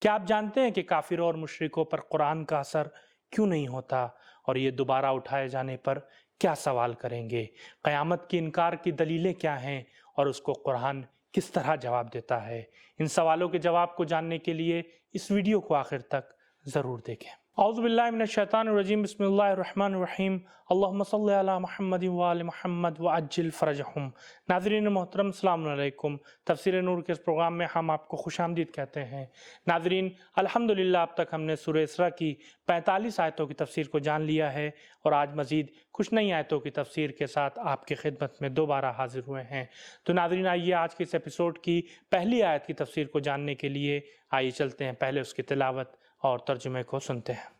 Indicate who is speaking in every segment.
Speaker 1: کیا آپ جانتے ہیں کہ کافروں اور مشرکوں پر قرآن کا اثر کیوں نہیں ہوتا اور یہ دوبارہ اٹھائے جانے پر کیا سوال کریں گے؟ قیامت کی انکار کی دلیلیں کیا ہیں اور اس کو قرآن کس طرح جواب دیتا ہے؟ ان سوالوں کے جواب کو جاننے کے لیے اس ویڈیو کو آخر تک ضرور دیکھیں۔ اعوذ باللہ من الشیطان الرجیم، بسم اللہ الرحمن الرحیم، اللہم صلی علی محمد وآل محمد وعجل فرجہم۔ ناظرین محترم، السلام علیکم۔ تفسیر نور کے اس پروگرام میں ہم آپ کو خوش آمدید کہتے ہیں۔ ناظرین، الحمدللہ اب تک ہم نے سورہ اسراء کی 45 آیتوں کی تفسیر کو جان لیا ہے اور آج مزید کچھ نئی آیتوں کی تفسیر کے ساتھ آپ کی خدمت میں دوبارہ حاضر ہوئے ہیں۔ تو ناظرین، آئیے آج کے اس ایپیسوڈ کی پہلی آیت کی تفسیر کو جاننے کے لیے آئیے چلتے ہیں پہلے اس کی تلاوت اور ترجمے کو سنتے ہیں۔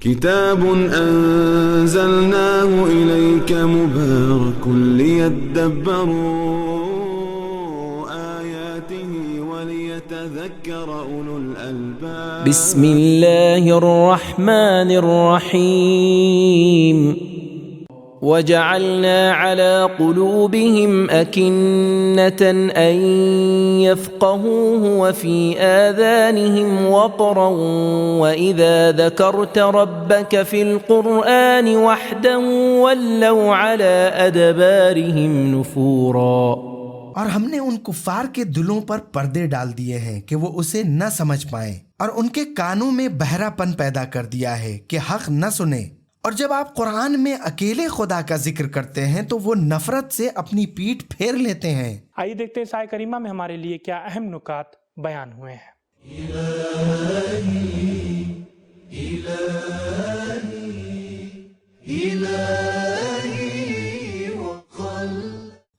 Speaker 2: کتاب انزلناه الیک مبارک لیدبروا آیاته ولیتذکر اولو الالباب۔
Speaker 3: بسم اللہ الرحمن الرحیم۔ وجعلنا على قلوبهم أكنة أن يفقهوه وفي آذانهم وقرا وإذا ذكرت ربك في القرآن وحده ولوا على أدبارهم نفورا۔
Speaker 4: اور ہم نے ان کفار کے دلوں پر پردے ڈال دیے ہیں کہ وہ اسے نہ سمجھ پائیں، اور ان کے کانوں میں بہرا پن پیدا کر دیا ہے کہ حق نہ سنیں، اور جب آپ قرآن میں اکیلے خدا کا ذکر کرتے ہیں تو وہ نفرت سے اپنی پیٹھ پھیر لیتے ہیں۔
Speaker 1: آئیے دیکھتے ہیں اس آیت کریمہ میں ہمارے لیے کیا اہم نکات بیان ہوئے ہیں۔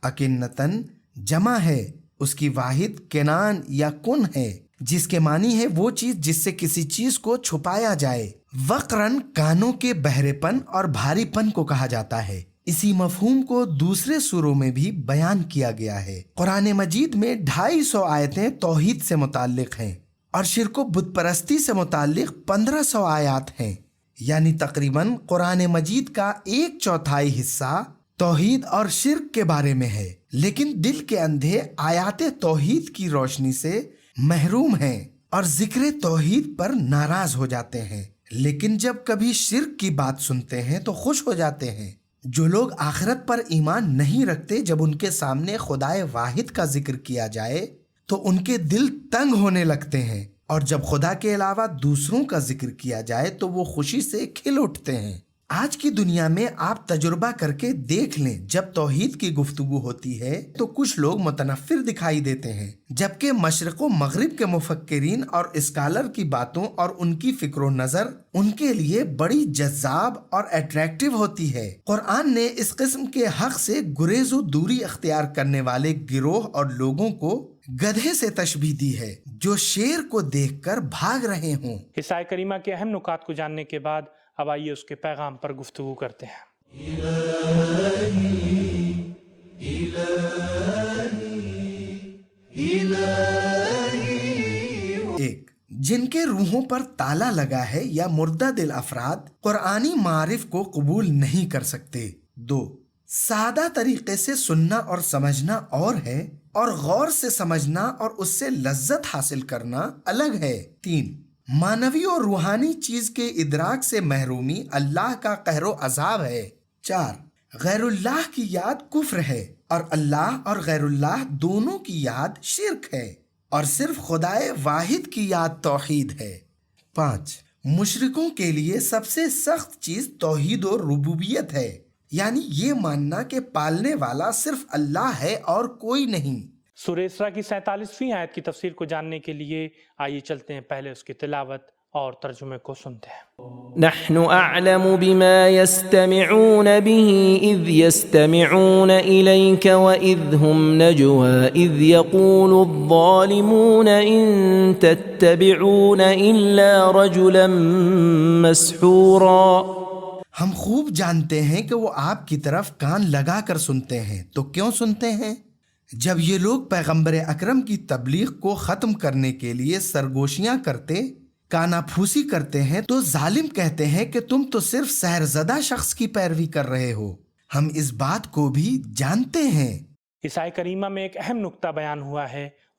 Speaker 4: اکنتن جمع ہے، اس کی واحد کنان یا کن ہے، جس کے معنی ہے وہ چیز جس سے کسی چیز کو چھپایا جائے۔ وقرن کانوں کے بہرے پن اور بھاری پن کو کہا جاتا ہے۔ اسی مفہوم کو دوسرے سوروں میں بھی بیان کیا گیا ہے۔ قرآن مجید میں 250 آیتیں توحید سے متعلق ہیں اور شرک و بت پرستی سے متعلق 1500 آیات ہیں، یعنی تقریباً قرآن مجید کا 1/4 حصہ توحید اور شرک کے بارے میں ہے، لیکن دل کے اندھے آیات توحید کی روشنی سے محروم ہیں اور ذکر توحید پر ناراض ہو جاتے ہیں، لیکن جب کبھی شرک کی بات سنتے ہیں تو خوش ہو جاتے ہیں۔ جو لوگ آخرت پر ایمان نہیں رکھتے، جب ان کے سامنے خدائے واحد کا ذکر کیا جائے تو ان کے دل تنگ ہونے لگتے ہیں، اور جب خدا کے علاوہ دوسروں کا ذکر کیا جائے تو وہ خوشی سے کھل اٹھتے ہیں۔ آج کی دنیا میں آپ تجربہ کر کے دیکھ لیں، جب توحید کی گفتگو ہوتی ہے تو کچھ لوگ متنفر دکھائی دیتے ہیں، جبکہ مشرق و مغرب کے مفکرین اور اسکالر کی باتوں اور ان کی فکر و نظر ان کے لیے بڑی جذاب اور اٹریکٹیو ہوتی ہے۔ قرآن نے اس قسم کے حق سے گریز و دوری اختیار کرنے والے گروہ اور لوگوں کو گدھے سے تشبیہ دی ہے جو شیر کو دیکھ کر بھاگ رہے ہوں۔
Speaker 1: اس آیت کریمہ کے اہم نکات کو جاننے کے بعد اب آئیے اس کے پیغام پر گفتگو کرتے ہیں۔
Speaker 4: ایک، جن کے روحوں پر تالا لگا ہے یا مردہ دل افراد قرآنی معارف کو قبول نہیں کر سکتے۔ دو، سادہ طریقے سے سننا اور سمجھنا اور ہے، اور غور سے سمجھنا اور اس سے لذت حاصل کرنا الگ ہے۔ تین، معنوی اور روحانی چیز کے ادراک سے محرومی اللہ کا قہر و عذاب ہے۔ چار، غیر اللہ کی یاد کفر ہے، اور اللہ اور غیر اللہ دونوں کی یاد شرک ہے، اور صرف خدائے واحد کی یاد توحید ہے۔ پانچ، مشرکوں کے لیے سب سے سخت چیز توحید و ربوبیت ہے، یعنی یہ ماننا کہ پالنے والا صرف اللہ ہے اور کوئی نہیں۔
Speaker 1: سورہ اسراء کی 47ویں آیت کی تفسیر کو جاننے کے لیے آئیے چلتے ہیں پہلے اس کی تلاوت اور ترجمے کو سنتے ہیں۔
Speaker 3: نحن اعلم بما يستمعون به اذ يستمعون اليك واذ هم نجوى اذ يقول الظالمون ان تتبعون الا رجلا مسحورا۔
Speaker 4: ہم خوب جانتے ہیں کہ وہ آپ کی طرف کان لگا کر سنتے ہیں، تو کیوں سنتے ہیں؟ جب یہ لوگ پیغمبر اکرم کی تبلیغ کو ختم کرنے کے لیے سرگوشیاں کرتے، کانا پھوسی کرتے ہیں، تو ظالم کہتے ہیں کہ تم تو صرف سحرزدہ شخص کی پیروی کر رہے ہو۔ ہم اس بات کو بھی جانتے ہیں۔
Speaker 1: اس آیت کریمہ میں ایک اہم نقطہ بیان ہوا ہے،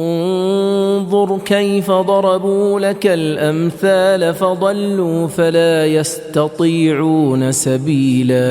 Speaker 3: انظر كيف ضربوا لك الأمثال فضلوا فلا يستطيعون سبيلا।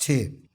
Speaker 4: 6,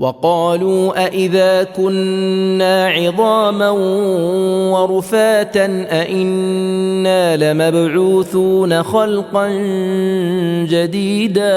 Speaker 3: وقالوا أإذا كنا عظاما ورفاتا أإنا لمبعوثون خلقا جديدا।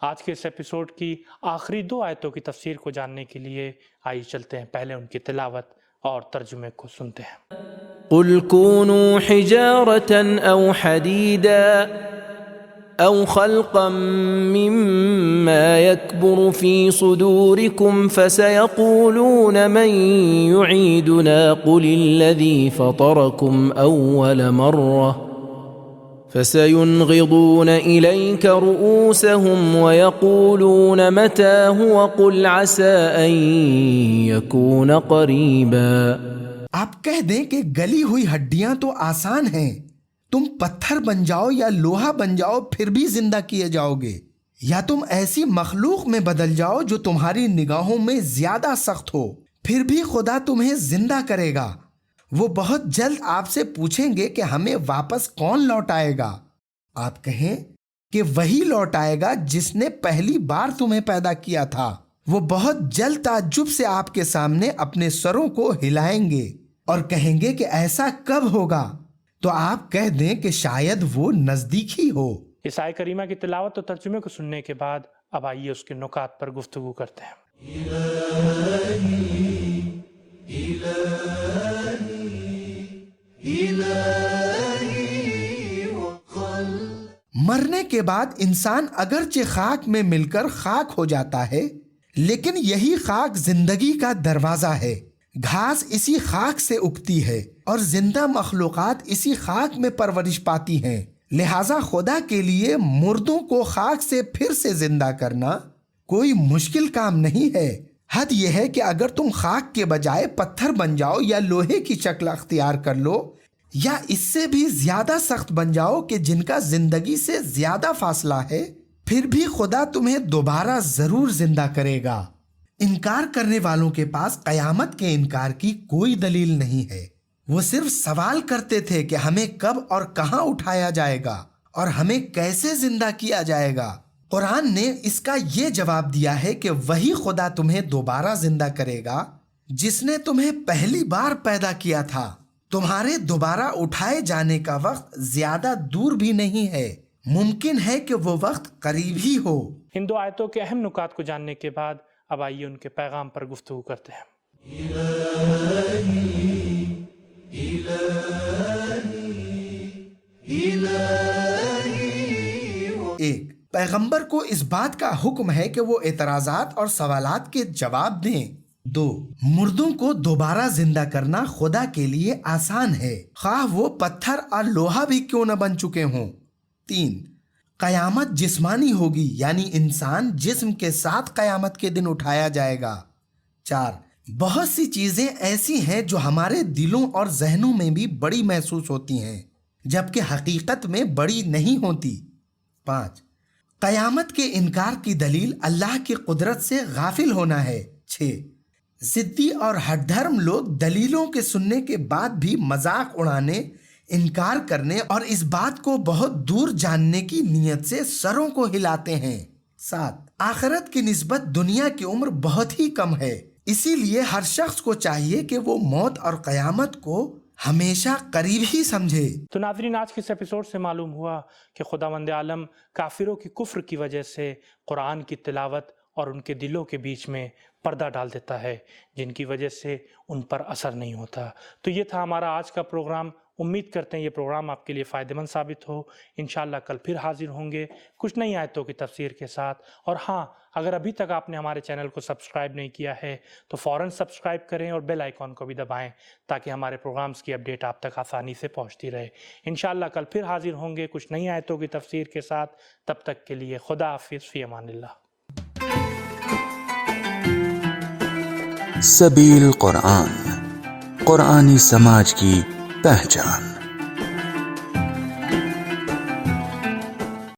Speaker 1: آج کے اس ایپیسوڈ کی آخری 2 آیتوں کی تفسیر کو جاننے کے لیے آئیے چلتے ہیں پہلے ان کی تلاوت اور ترجمے کو سنتے ہیں۔
Speaker 3: قل كونوا حجارة أو حديدا أو خلقا مما يكبر في صدوركم فسيقولون من يعيدنا قل الذي فطركم أول مرة فسينغضون إليك رؤوسهم ويقولون متى هو قل عسى أن يكون قريبا۔
Speaker 4: آپ کہہ دیں کہ گلی ہوئی ہڈیاں تو آسان ہیں، تم پتھر بن جاؤ یا لوہا بن جاؤ پھر بھی زندہ کیے جاؤ گے، یا تم ایسی مخلوق میں بدل جاؤ جو تمہاری نگاہوں میں زیادہ سخت ہو، پھر بھی خدا تمہیں زندہ کرے گا۔ وہ بہت جلد آپ سے پوچھیں گے کہ ہمیں واپس کون لوٹائے گا؟ آپ کہیں کہ وہی لوٹائے گا جس نے پہلی بار تمہیں پیدا کیا تھا۔ وہ بہت جلد تعجب سے آپ کے سامنے اپنے سروں کو ہلائیں گے اور کہیں گے کہ ایسا کب ہوگا؟ تو آپ کہہ دیں کہ شاید وہ نزدیک ہی ہو۔
Speaker 1: اس آیت کریمہ کی تلاوت اور ترجمے کو سننے کے بعد اب آئیے اس کے نکات پر گفتگو کرتے ہیں۔
Speaker 4: مرنے کے بعد انسان اگرچہ خاک میں مل کر خاک ہو جاتا ہے، لیکن یہی خاک زندگی کا دروازہ ہے۔ گھاس اسی خاک سے اگتی ہے اور زندہ مخلوقات اسی خاک میں پرورش پاتی ہیں، لہٰذا خدا کے لیے مردوں کو خاک سے پھر سے زندہ کرنا کوئی مشکل کام نہیں ہے۔ حد یہ ہے کہ اگر تم خاک کے بجائے پتھر بن جاؤ یا لوہے کی شکل اختیار کر لو یا اس سے بھی زیادہ سخت بن جاؤ کہ جن کا زندگی سے زیادہ فاصلہ ہے، پھر بھی خدا تمہیں دوبارہ ضرور زندہ کرے گا۔ انکار کرنے والوں کے پاس قیامت کے انکار کی کوئی دلیل نہیں ہے۔ وہ صرف سوال کرتے تھے کہ ہمیں کب اور کہاں اٹھایا جائے گا اور ہمیں کیسے زندہ کیا جائے گا۔ قرآن نے اس کا یہ جواب دیا ہے کہ وہی خدا تمہیں دوبارہ زندہ کرے گا جس نے تمہیں پہلی بار پیدا کیا تھا۔ تمہارے دوبارہ اٹھائے جانے کا وقت زیادہ دور بھی نہیں ہے، ممکن ہے کہ وہ وقت قریب ہی ہو۔
Speaker 1: ان 2 آیتوں کے اہم نکات کو جاننے کے بعد اب آئیے ان کے پیغام پر گفتگو کرتے ہیں۔
Speaker 4: 1. پیغمبر کو اس بات کا حکم ہے کہ وہ اعتراضات اور سوالات کے جواب دیں۔ 2. مردوں کو دوبارہ زندہ کرنا خدا کے لیے آسان ہے، خواہ وہ پتھر اور لوہا بھی کیوں نہ بن چکے ہوں۔ 3. قیامت جسمانی ہوگی، یعنی انسان جسم کے ساتھ قیامت کے دن اٹھایا جائے گا۔ 4. بہت سی چیزیں ایسی ہیں جو ہمارے دلوں اور ذہنوں میں بھی بڑی محسوس ہوتی ہیں، جبکہ حقیقت میں بڑی نہیں ہوتی۔ 5. قیامت کے انکار کی دلیل اللہ کی قدرت سے غافل ہونا ہے۔ 6. ضدی اور ہٹ دھرم لوگ دلیلوں کے سننے کے بعد بھی مذاق اڑانے، انکار کرنے اور اس بات کو بہت دور جاننے کی نیت سے سروں کو ہلاتے ہیں۔ 7. آخرت کی نسبت دنیا کی عمر بہت ہی کم ہے، اسی لیے ہر شخص کو چاہیے کہ وہ موت اور قیامت کو ہمیشہ قریب ہی سمجھے۔
Speaker 1: تو ناظرین، آج کے اس ایپیسوڈ سے معلوم ہوا کہ خداوند عالم کافروں کی کفر کی وجہ سے قرآن کی تلاوت اور ان کے دلوں کے بیچ میں پردہ ڈال دیتا ہے، جن کی وجہ سے ان پر اثر نہیں ہوتا۔ تو یہ تھا ہمارا آج کا پروگرام۔ امید کرتے ہیں یہ پروگرام آپ کے لیے فائدہ مند ثابت ہو۔ انشاءاللہ کل پھر حاضر ہوں گے کچھ نئی آیتوں کی تفسیر کے ساتھ۔ اور ہاں، اگر ابھی تک آپ نے ہمارے چینل کو سبسکرائب نہیں کیا ہے تو فوراً سبسکرائب کریں اور بیل آئیکن کو بھی دبائیں تاکہ ہمارے پروگرامز کی اپڈیٹ آپ تک آسانی سے پہنچتی رہے۔ انشاءاللہ کل پھر حاضر ہوں گے کچھ نئی آیتوں کی تفسیر کے ساتھ۔ تب تک کے لیے خدا حافظ، فی امان اللہ۔
Speaker 5: سبیل قرآن، قرآنی سماج کی پہچان۔